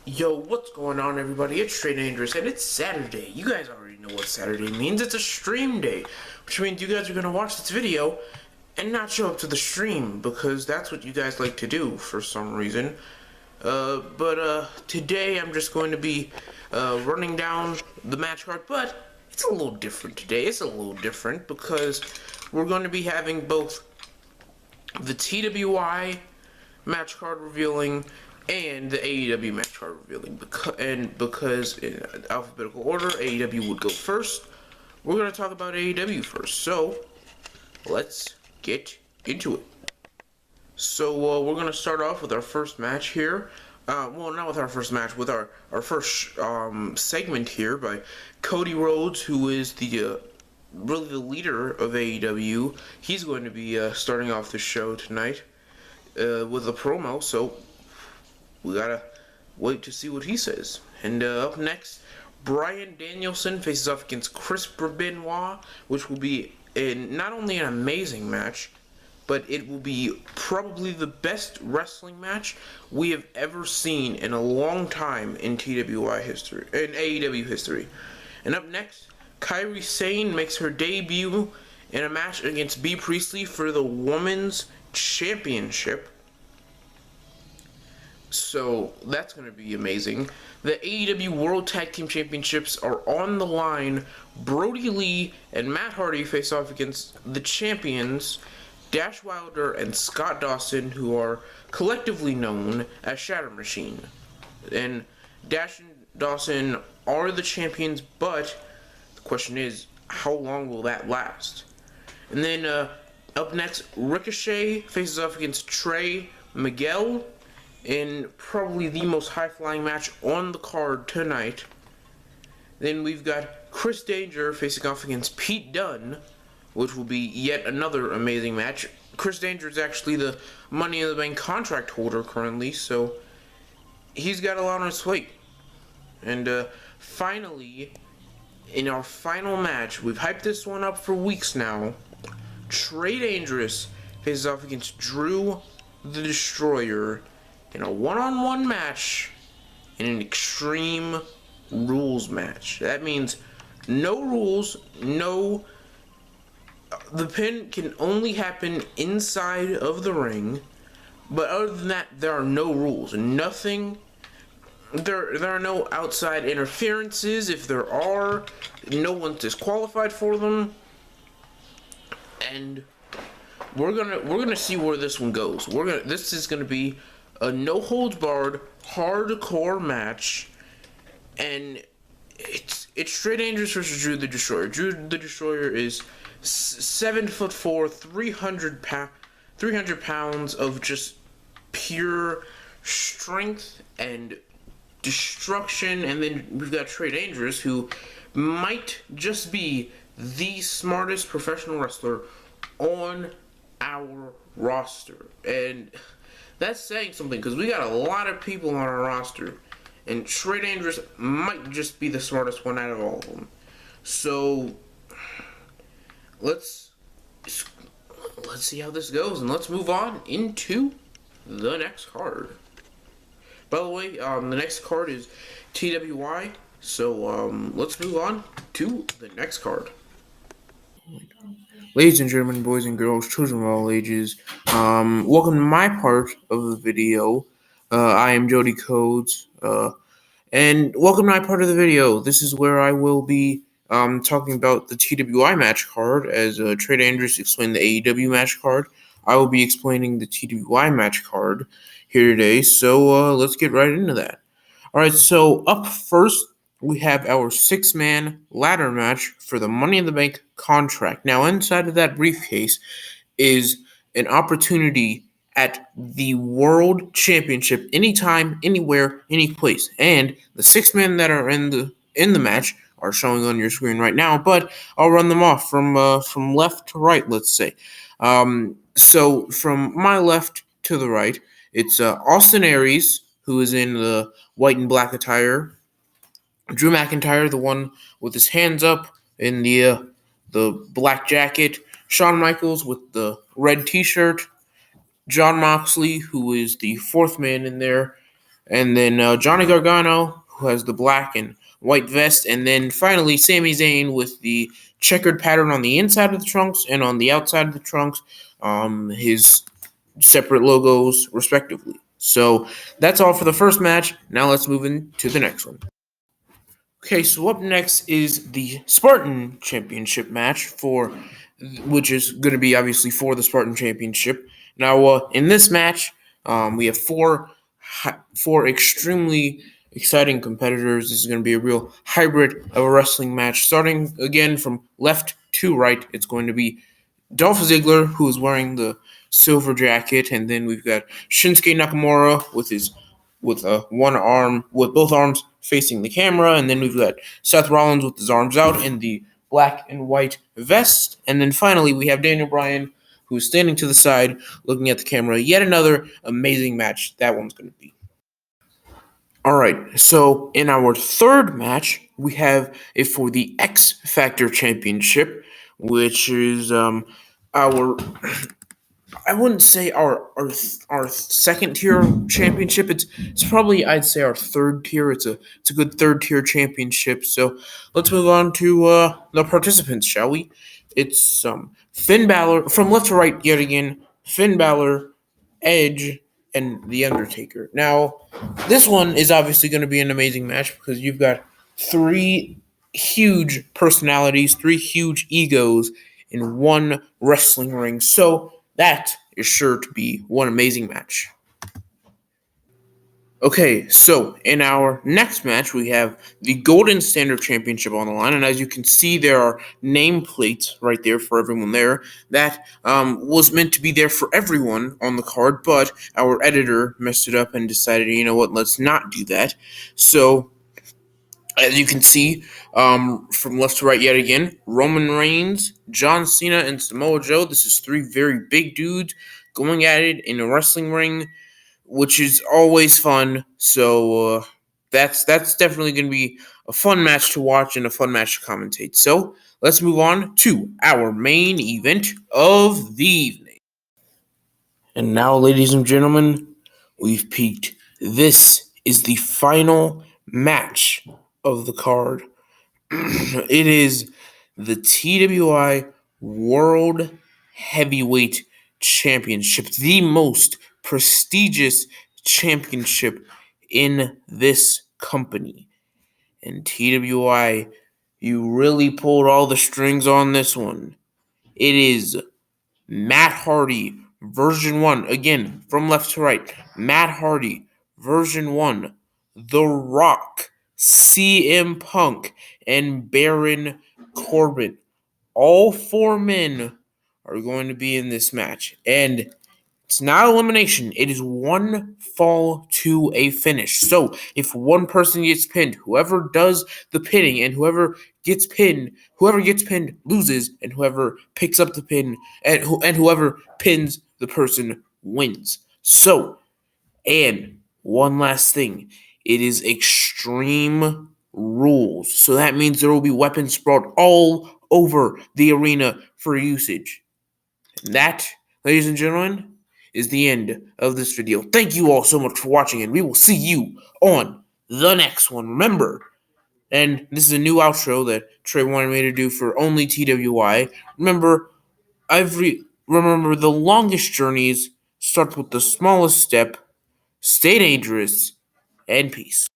Yo, what's going on, everybody? It's Trey Dangerous, and it's Saturday. You guys already know what Saturday means. It's a stream day, which means you guys are going to watch this video and not show up to the stream, because that's what you guys like to do for some reason. But today I'm just going to be running down the match card, but it's a little different today. It's a little different because we're going to be having both the TWI match card revealing and the AEW match card revealing. Because in alphabetical order, AEW would go first. We're going to talk about AEW first. So, let's get into it. So, we're going to start off with our first match here. Well, not with our first match, with our first segment here by Cody Rhodes, who is the really the leader of AEW. He's going to be starting off the show tonight with a promo, so we gotta wait to see what he says. And up next, Bryan Danielson faces off against Chris Benoit, which will be not only an amazing match, but it will be probably the best wrestling match we have ever seen in a long time in TWI history, in AEW history. And up next, Kairi Sane makes her debut in a match against Bea Priestley for the Women's Championship. So that's going to be amazing. The AEW World Tag Team Championships are on the line. Brody Lee and Matt Hardy face off against the champions, Dash Wilder and Scott Dawson, who are collectively known as Shatter Machine. And Dash and Dawson are the champions, but the question is, how long will that last? And then up next, Ricochet faces off against Trey Miguel in probably the most high-flying match on the card tonight. Then we've got Chris Danger facing off against Pete Dunne, which will be yet another amazing match. Chris Danger is actually the Money in the Bank contract holder currently, so he's got a lot on his plate. And finally, in our final match, we've hyped this one up for weeks now. Trey Dangerous faces off against Drew the Destroyer in a one-on-one match in an Extreme Rules match. That means no rules, no... The pin can only happen inside of the ring, but other than that, there are no rules. Nothing... There are no outside interferences. If there are, no one's disqualified for them. And we're gonna see where this one goes. This is gonna be a no holds barred hardcore match, and it's Trey Dangerous versus Drew the Destroyer. Drew the Destroyer is 7'4", 300 pounds of just pure strength and destruction, and then we've got Trey Dangerous, who might just be the smartest professional wrestler on our roster. And that's saying something, because we got a lot of people on our roster, and Trey Dangerous might just be the smartest one out of all of them. So let's see how this goes, and let's move on into the next card. By the way, the next card is TWI, so let's move on to the next card. Ladies and gentlemen, boys and girls, children of all ages, welcome to my part of the video. I am Jody Codes, and welcome to my part of the video. This is where I will be talking about the TWI match card, as Trey Dangerous explained the AEW match card. I will be explaining the TWI match card here today, so let's get right into that. Alright, so up first, we have our 6-man ladder match for the Money in the Bank contract. Now, inside of that briefcase is an opportunity at the World Championship anytime, anywhere, any place. And the 6 men that are in the match are showing on your screen right now, but I'll run them off from left to right, let's say. So from my left to the right, it's Austin Aries, who is in the white and black attire. Drew McIntyre, the one with his hands up in the black jacket. Shawn Michaels with the red T-shirt. Jon Moxley, who is the 4th man in there, and then Johnny Gargano, who has the black and white vest, and then finally Sami Zayn with the checkered pattern on the inside of the trunks and on the outside of the trunks, his separate logos respectively. So that's all for the first match. Now let's move into the next one. Okay, so up next is the Spartan Championship match which is going to be obviously for the Spartan Championship. Now, in this match, we have four extremely exciting competitors. This is going to be a real hybrid of a wrestling match. Starting again from left to right, it's going to be Dolph Ziggler, who is wearing the silver jacket, and then we've got Shinsuke Nakamura with both arms facing the camera, and then we've got Seth Rollins with his arms out in the black and white vest, and then finally we have Daniel Bryan, who's standing to the side looking at the camera. Yet another amazing match that one's going to be. All right, so in our third match, we have it for the X Factor Championship, which is our I wouldn't say our second tier championship. It's probably, I'd say, our third tier. It's a good third tier championship. So let's move on to the participants, shall we? It's Finn Balor from left to right yet again. Finn Balor, Edge, and The Undertaker. Now, this one is obviously going to be an amazing match because you've got three huge personalities, three huge egos in one wrestling ring. So that is sure to be one amazing match. Okay, so in our next match, we have the Golden Standard Championship on the line, and as you can see, there are nameplates right there for everyone there. That was meant to be there for everyone on the card, but our editor messed it up and decided, you know what, let's not do that. So, as you can see, from left to right yet again, Roman Reigns, John Cena, and Samoa Joe. This is three very big dudes going at it in a wrestling ring, which is always fun. So that's definitely going to be a fun match to watch and a fun match to commentate. So let's move on to our main event of the evening. And now, ladies and gentlemen, we've peaked. This is the final match of the card. It is the TWI World Heavyweight Championship, the most prestigious championship in this company. And TWI, you really pulled all the strings on this one. It is Matt Hardy, version 1. Again, from left to right. Matt Hardy, version 1. The Rock, CM Punk, and Baron Corbin. All four men are going to be in this match. And it's not elimination. It is one fall to a finish. So if one person gets pinned, whoever does the pinning and whoever gets pinned loses, and whoever picks up the pin and whoever pins the person wins. So, and one last thing. It is Extreme Rules. So that means there will be weapons sprawled all over the arena for usage. And that, ladies and gentlemen, is the end of this video. Thank you all so much for watching, and we will see you on the next one. Remember, and this is a new outro that Trey wanted me to do for only TWI. Remember, the longest journeys start with the smallest step. Stay dangerous, and peace.